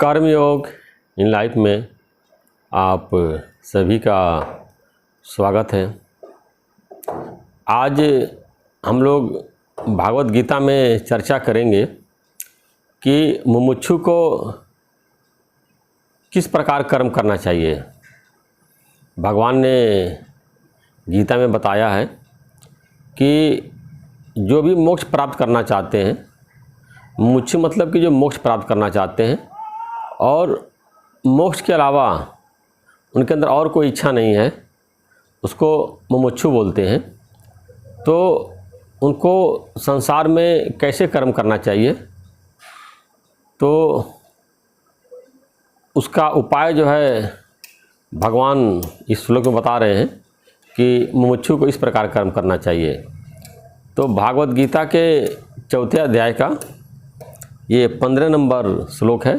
कर्मयोग in life में आप सभी का स्वागत है। आज हम लोग भागवत गीता में चर्चा करेंगे कि मुमुक्षु को किस प्रकार कर्म करना चाहिए। भगवान ने गीता में बताया है कि जो भी मोक्ष प्राप्त करना चाहते हैं, मुमुक्षु मतलब कि जो मोक्ष प्राप्त करना चाहते हैं और मोक्ष के अलावा उनके अंदर और कोई इच्छा नहीं है, उसको मुमुक्षु बोलते हैं। तो उनको संसार में कैसे कर्म करना चाहिए, तो उसका उपाय जो है भगवान इस श्लोक में बता रहे हैं कि मुमुक्षु को इस प्रकार कर्म करना चाहिए। तो भागवत गीता के चौथे अध्याय का ये 15 नंबर श्लोक है।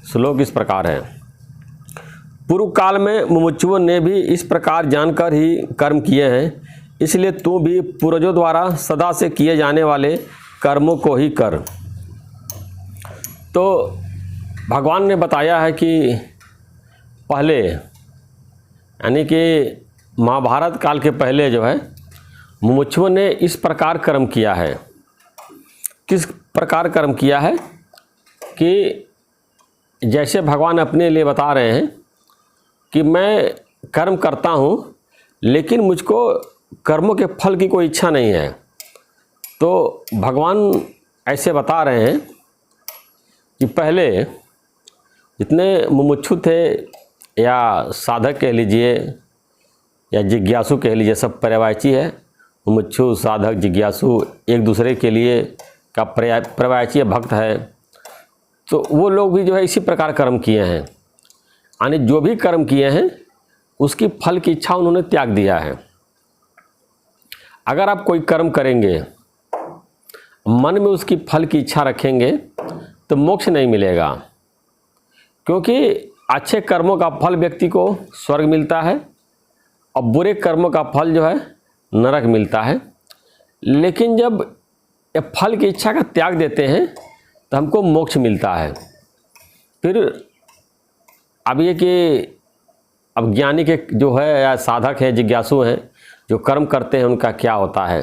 श्लोक इस प्रकार है। पूर्व काल में मुमुक्षुओं ने भी इस प्रकार जानकर ही कर्म किए हैं, इसलिए तू भी पूर्वजों द्वारा सदा से किए जाने वाले कर्मों को ही कर। तो भगवान ने बताया है कि पहले यानी कि महाभारत काल के पहले जो है मुमुक्षुओं ने इस प्रकार कर्म किया है। किस प्रकार कर्म किया है कि जैसे भगवान अपने लिए बता रहे हैं कि मैं कर्म करता हूँ लेकिन मुझको कर्मों के फल की कोई इच्छा नहीं है। तो भगवान ऐसे बता रहे हैं कि पहले जितने मुमुक्षु थे या साधक कह लीजिए या जिज्ञासु कह लीजिए, सब पर्यायवाची है। मुमुक्षु, साधक, जिज्ञासु एक दूसरे के लिए का पर्यायवाची भक्त है। तो वो लोग भी जो है इसी प्रकार कर्म किए हैं, यानी जो भी कर्म किए हैं उसकी फल की इच्छा उन्होंने त्याग दिया है। अगर आप कोई कर्म करेंगे, मन में उसकी फल की इच्छा रखेंगे तो मोक्ष नहीं मिलेगा, क्योंकि अच्छे कर्मों का फल व्यक्ति को स्वर्ग मिलता है और बुरे कर्मों का फल जो है नरक मिलता है। लेकिन जब ये फल की इच्छा का त्याग देते हैं तो हमको मोक्ष मिलता है। फिर अब ये कि अब ज्ञानी के जो है या साधक है, जिज्ञासु हैं, जो कर्म करते हैं उनका क्या होता है।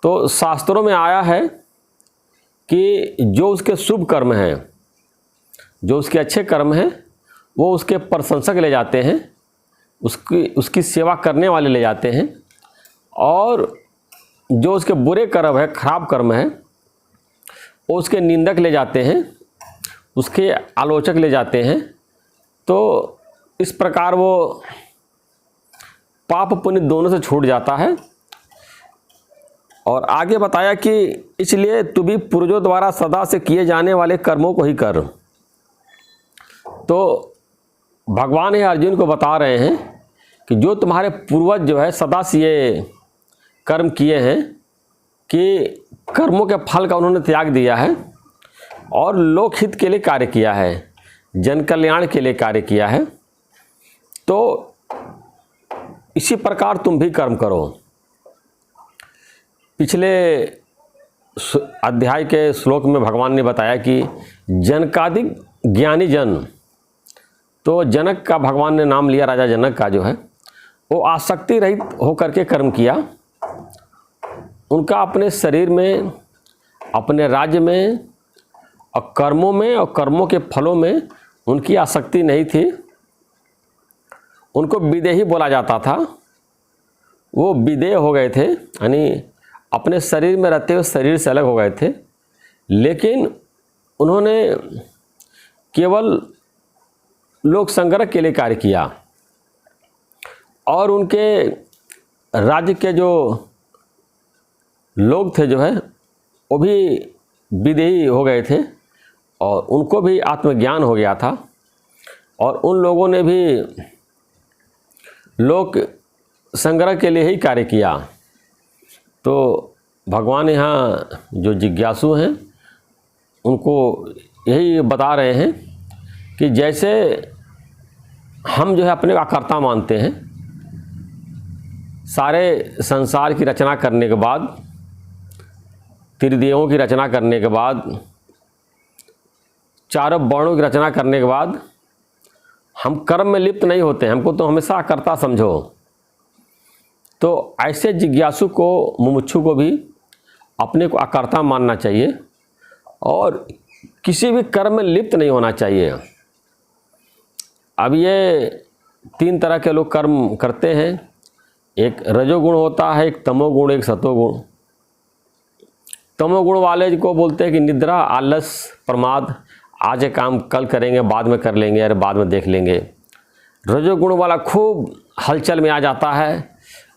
तो शास्त्रों में आया है कि जो उसके शुभ कर्म हैं, जो उसके अच्छे कर्म हैं, वो उसके प्रशंसक ले जाते हैं, उसकी सेवा करने वाले ले जाते हैं, और जो उसके बुरे कर्म है, खराब कर्म है, वो उसके निंदक ले जाते हैं, उसके आलोचक ले जाते हैं। तो इस प्रकार वो पाप पुण्य दोनों से छूट जाता है। और आगे बताया कि इसलिए तू भी पूर्वजों द्वारा सदा से किए जाने वाले कर्मों को ही कर। तो भगवान ये अर्जुन को बता रहे हैं कि जो तुम्हारे पूर्वज जो है सदा से ये कर्म किए हैं कि कर्मों के फल का उन्होंने त्याग दिया है और लोकहित के लिए कार्य किया है, जन कल्याण के लिए कार्य किया है। तो इसी प्रकार तुम भी कर्म करो। पिछले अध्याय के श्लोक में भगवान ने बताया कि जनकादिक ज्ञानी जन, तो जनक का भगवान ने नाम लिया, राजा जनक का जो है वो आसक्ति रहित होकर के कर्म किया। उनका अपने शरीर में, अपने राज्य में और कर्मों में और कर्मों के फलों में उनकी आसक्ति नहीं थी। उनको विदेही बोला जाता था। वो विदेह हो गए थे, यानी अपने शरीर में रहते हुए शरीर से अलग हो गए थे। लेकिन उन्होंने केवल लोक संग्रह के लिए कार्य किया और उनके राज्य के जो लोग थे जो है वो भी विदेही हो गए थे और उनको भी आत्मज्ञान हो गया था। और उन लोगों ने भी लोक संग्रह के लिए ही कार्य किया। तो भगवान यहाँ जो जिज्ञासु हैं उनको यही बता रहे हैं कि जैसे हम जो है अपने का कर्ता मानते हैं, सारे संसार की रचना करने के बाद, त्रिदेवों की रचना करने के बाद, चारों वर्णों की रचना करने के बाद हम कर्म में लिप्त नहीं होते, हमको तो हमेशा कर्ता समझो। तो ऐसे जिज्ञासु को, मुमुक्षु को भी अपने को अकर्ता मानना चाहिए और किसी भी कर्म में लिप्त नहीं होना चाहिए। अब ये 3 तरह के लोग कर्म करते हैं, एक रजोगुण होता है, एक तमोगुण, एक सतोगुण। तमोगुण वाले को बोलते हैं कि निद्रा, आलस, प्रमाद, आज ये काम कल करेंगे, बाद में कर लेंगे, अरे बाद में देख लेंगे। रजोगुण वाला खूब हलचल में आ जाता है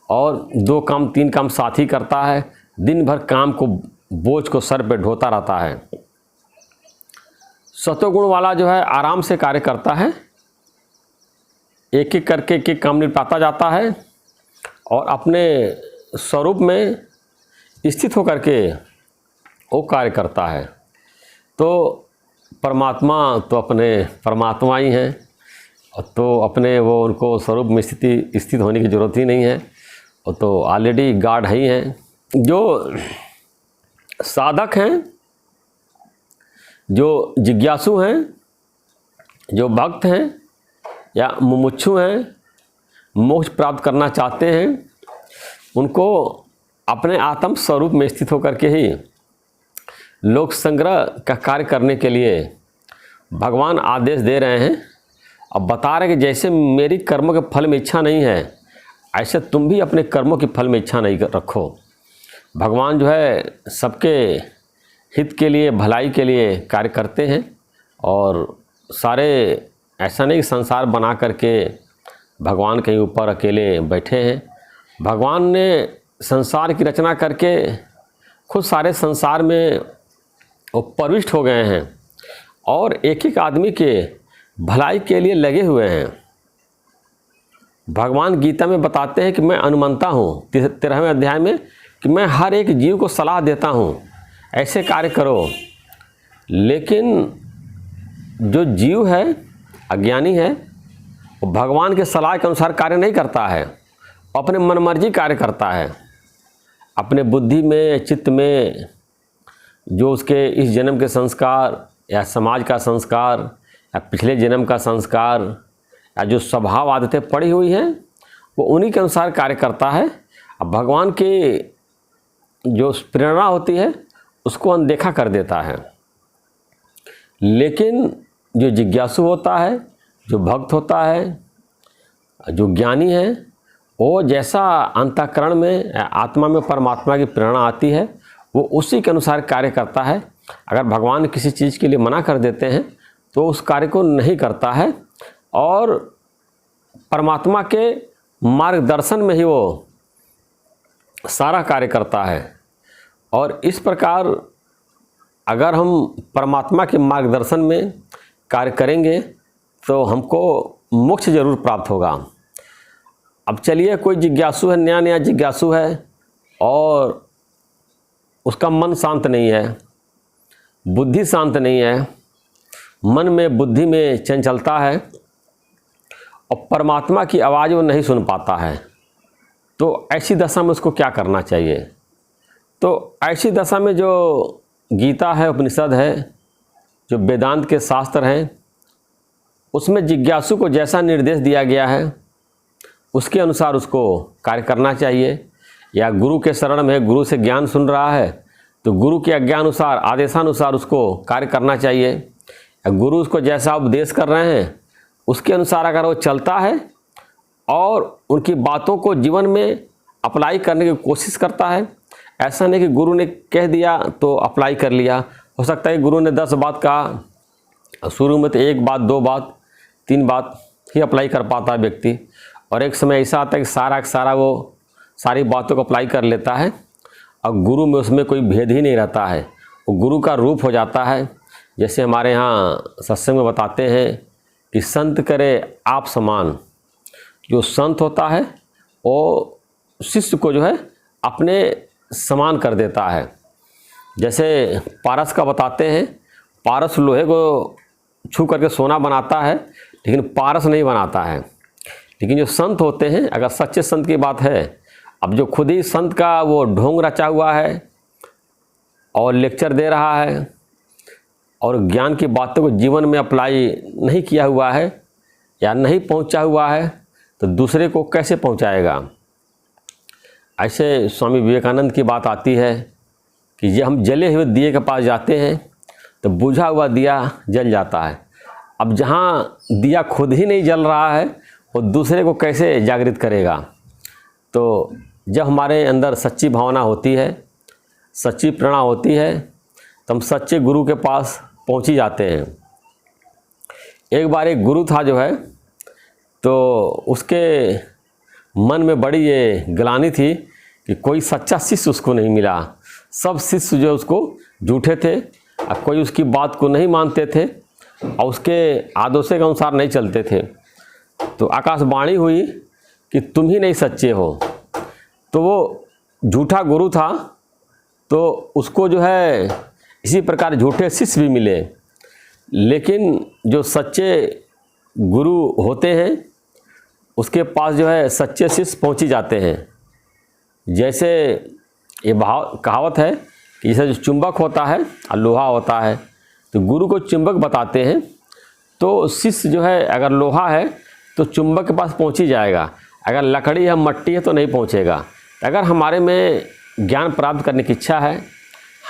और 2 काम 3 काम साथ ही करता है, दिन भर काम को, बोझ को सर पे ढोता रहता है। सतोगुण वाला जो है आराम से कार्य करता है, एक एक करके एक काम निपटाता जाता है और अपने स्वरूप में स्थित होकर के वो कार्य करता है। तो परमात्मा तो अपने परमात्मा ही हैं, तो अपने वो उनको स्वरूप में स्थित होने की ज़रूरत ही नहीं है, वो तो ऑलरेडी गॉड ही हैं। जो साधक हैं, जो जिज्ञासु हैं, जो भक्त हैं या मुमुक्षु हैं, मोक्ष प्राप्त करना चाहते हैं, उनको अपने आत्म स्वरूप में स्थित होकर के ही लोक संग्रह का कार्य करने के लिए भगवान आदेश दे रहे हैं। अब बता रहे कि जैसे मेरी कर्मों के फल में इच्छा नहीं है, ऐसे तुम भी अपने कर्मों के फल में इच्छा नहीं रखो। भगवान जो है सबके हित के लिए, भलाई के लिए कार्य करते हैं और सारे, ऐसा नहीं कि संसार बना करके भगवान कहीं ऊपर अकेले बैठे हैं। भगवान ने संसार की रचना करके खुद सारे संसार में वो प्रविष्ट हो गए हैं और एक एक आदमी के भलाई के लिए लगे हुए हैं। भगवान गीता में बताते हैं कि मैं अनुमंता हूँ, 13वें अध्याय में, कि मैं हर एक जीव को सलाह देता हूँ ऐसे कार्य करो। लेकिन जो जीव है, अज्ञानी है, वो भगवान के सलाह के अनुसार कार्य नहीं करता है, अपने मनमर्जी कार्य करता है। अपने बुद्धि में, चित्त में जो उसके इस जन्म के संस्कार या समाज का संस्कार या पिछले जन्म का संस्कार या जो स्वभाव आदतें पड़ी हुई हैं, वो उन्हीं के अनुसार कार्य करता है। अब भगवान की जो प्रेरणा होती है उसको अनदेखा कर देता है। लेकिन जो जिज्ञासु होता है, जो भक्त होता है, जो ज्ञानी है, वो जैसा अंतःकरण में, आत्मा में परमात्मा की प्रेरणा आती है, वो उसी के अनुसार कार्य करता है। अगर भगवान किसी चीज़ के लिए मना कर देते हैं तो उस कार्य को नहीं करता है और परमात्मा के मार्गदर्शन में ही वो सारा कार्य करता है। और इस प्रकार अगर हम परमात्मा के मार्गदर्शन में कार्य करेंगे तो हमको मोक्ष जरूर प्राप्त होगा। अब चलिए, कोई जिज्ञासु है, नया नया जिज्ञासु है और उसका मन शांत नहीं है, बुद्धि शांत नहीं है, मन में, बुद्धि में चंचलता है और परमात्मा की आवाज़ वो नहीं सुन पाता है। तो ऐसी दशा में उसको क्या करना चाहिए? तो ऐसी दशा में जो गीता है, उपनिषद है, जो वेदांत के शास्त्र हैं, उसमें जिज्ञासु को जैसा निर्देश दिया गया है उसके अनुसार उसको कार्य करना चाहिए। या गुरु के शरण में, गुरु से ज्ञान सुन रहा है तो गुरु के आज्ञानुसार, आदेशानुसार उसको कार्य करना चाहिए। या गुरु उसको जैसा उपदेश कर रहे हैं उसके अनुसार अगर वो चलता है और उनकी बातों को जीवन में अप्लाई करने की कोशिश करता है, ऐसा नहीं कि गुरु ने कह दिया तो अप्लाई कर लिया। हो सकता है गुरु ने 10 बात कहा, शुरू में तो 1 बात, 2 बात, 3 बात ही अप्लाई कर पाता है व्यक्ति, और एक समय ऐसा आता है कि सारा वो सारी बातों को अप्लाई कर लेता है और गुरु में उसमें कोई भेद ही नहीं रहता है, वो गुरु का रूप हो जाता है। जैसे हमारे यहाँ सत्संग में बताते हैं कि संत करे आप समान। जो संत होता है वो शिष्य को जो है अपने समान कर देता है। जैसे पारस का बताते हैं, पारस लोहे को छू करके सोना बनाता है लेकिन पारस नहीं बनाता है। लेकिन जो संत होते हैं, अगर सच्चे संत की बात है, अब जो खुद ही संत का वो ढोंग रचा हुआ है और लेक्चर दे रहा है और ज्ञान की बातों को जीवन में अप्लाई नहीं किया हुआ है या नहीं पहुंचा हुआ है तो दूसरे को कैसे पहुंचाएगा। ऐसे स्वामी विवेकानंद की बात आती है कि ये हम जले हुए दिए के पास जाते हैं तो बुझा हुआ दिया जल जाता है। अब जहाँ दिया खुद ही नहीं जल रहा है वो दूसरे को कैसे जागृत करेगा। तो जब हमारे अंदर सच्ची भावना होती है, सच्ची प्रेरणा होती है, तो हम सच्चे गुरु के पास पहुँच ही जाते हैं। एक बार एक गुरु था जो है, तो उसके मन में बड़ी ये ग्लानि थी कि कोई सच्चा शिष्य उसको नहीं मिला। सब शिष्य जो उसको झूठे थे और कोई उसकी बात को नहीं मानते थे और उसके आदेशों के अनुसार नहीं चलते थे। तो आकाशवाणी हुई कि तुम ही नहीं सच्चे हो। तो वो झूठा गुरु था, तो उसको जो है इसी प्रकार झूठे शिष्य भी मिले। लेकिन जो सच्चे गुरु होते हैं उसके पास जो है सच्चे शिष्य पहुँच ही जाते हैं। जैसे ये कहावत है कि जैसे जो चुंबक होता है और लोहा होता है, तो गुरु को चुंबक बताते हैं, तो शिष्य जो है अगर लोहा है तो चुंबक के पास पहुंच ही जाएगा, अगर लकड़ी या मट्टी है तो नहीं पहुंचेगा। अगर हमारे में ज्ञान प्राप्त करने की इच्छा है,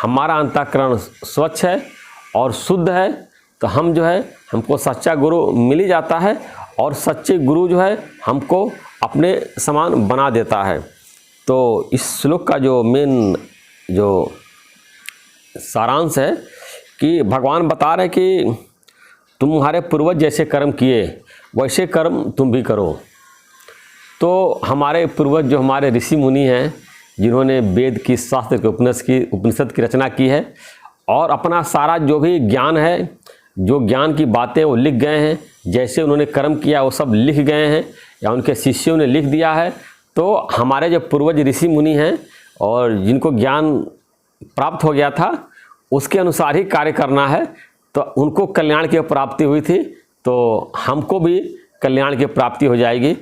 हमारा अंतःकरण स्वच्छ है और शुद्ध है, तो हम जो है हमको सच्चा गुरु मिल ही जाता है और सच्चे गुरु जो है हमको अपने समान बना देता है। तो इस श्लोक का जो मेन जो सारांश है कि भगवान बता रहे कि तुम्हारे पूर्वज जैसे कर्म किए वैसे कर्म तुम भी करो। तो हमारे पूर्वज जो हमारे ऋषि मुनि हैं, जिन्होंने वेद की, शास्त्र के, उपनिषद की रचना की है और अपना सारा जो भी ज्ञान है, जो ज्ञान की बातें वो लिख गए हैं, जैसे उन्होंने कर्म किया वो सब लिख गए हैं या उनके शिष्यों ने लिख दिया है। तो हमारे जो पूर्वज ऋषि मुनि हैं और जिनको ज्ञान प्राप्त हो गया था उसके अनुसार ही कार्य करना है। तो उनको कल्याण की प्राप्ति हुई थी, तो हमको भी कल्याण की प्राप्ति हो जाएगी।